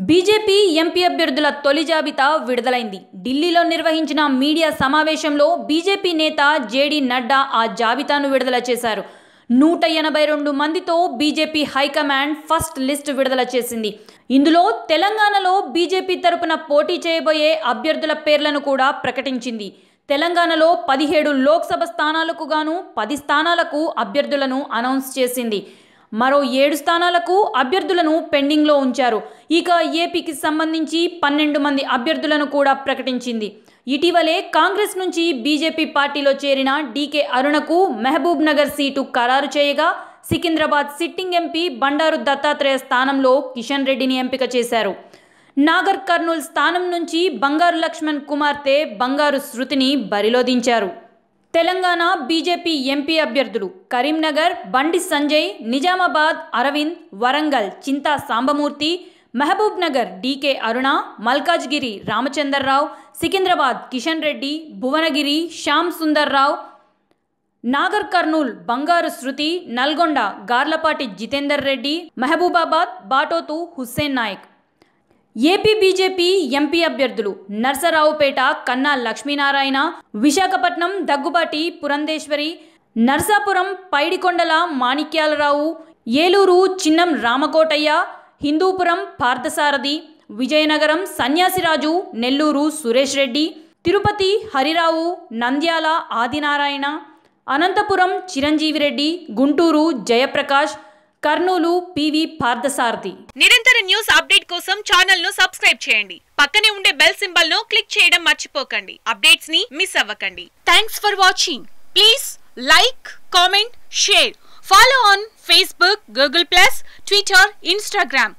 BJP MP అభ్యర్థుల తొలి జాబితా విడుదలైంది. ఢిల్లీలో నిర్వహించిన మీడియా సమావేశంలో బీజేపీ నేత జేడీ నడ్డా ఆ జాబితాను విడుదల చేశారు. 182 మందితో బీజేపీ హైకమాండ్ ఫస్ట్ లిస్ట్ విడుదల చేసింది. ఇందులో తెలంగాణలో బీజేపీ తరపున పోటీ చేయబోయే అభ్యర్థుల పేర్లను కూడా ప్రకటించింది. తెలంగాణలో 17 లోక్సభ స్థానాలకు గాను 10 స్థానాలకు అభ్యర్థులను అనౌన్స్ చేసింది. మరో 7 స్థానాలకు అభ్యర్థులను పెండింగ్లో ఉంచారు. ఇక ఏపీకి సంబంధించి 12 మంది అభ్యర్థులను కూడా ప్రకటించింది. ఇటీవలే కాంగ్రెస్ నుంచి బీజేపీ పార్టీలో చేరిన డీకే అరుణకు మహబూబ్ నగర్ సీటు ఖరారు చేయగా, సికింద్రాబాద్ సిట్టింగ్ ఎంపీ బండారు దత్తాత్రేయ స్థానంలో కిషన్ రెడ్డిని ఎంపిక చేశారు. నాగర్ కర్నూల్ స్థానం నుంచి బంగారు లక్ష్మణ్ కుమార్తె బంగారు శృతిని బరిలో దించారు. తెలంగాణ బీజేపీ ఎంపీ అభ్యర్థులు Karimnagar Bandi Sanjay, Nizamabad Arvind, Warangal Chinta Sambamurthy, Mahabubnagar DK Aruna, Malkajgiri Ramchander Rao, Secunderabad Kishan Reddy, Bhuvanagiri Shyam Sundar Rao, Nagarkurnool Bangaru Shruti, Nalgonda Garlapati Jitender Reddy, Mahabubabad Bathothu Hussain Naik. AP BJP MP అభ్యర్థులు నర్సరావుపేట కన్నా లక్ష్మీనారాయణ, విశాఖపట్నం దగ్గుబాటి పురంధేశ్వరి, నర్సాపురం పైడికొండల మాణిక్యాలరావు, ఏలూరు చిన్నం రామకోటయ్య, హిందూపురం పార్థసారథి, విజయనగరం సన్యాసిరాజు, నెల్లూరు సురేష్ రెడ్డి, తిరుపతి హరిరావు, నంద్యాల ఆదినారాయణ, అనంతపురం చిరంజీవిరెడ్డి, గుంటూరు జయప్రకాష్, కర్నూలు పివి పార్థసారథి. నిరంతర న్యూస్ అప్డేట్ కోసం ఛానల్ ను సబ్స్క్రైబ్ చేయండి. పక్కనే ఉండే బెల్ సింబల్ ను క్లిక్ చేయడం మర్చిపోకండి. అప్డేట్స్ ని మిస్ అవ్వకండి. Thanks for watching. Please like, comment, share. Follow on Facebook, Google+, Twitter, Instagram.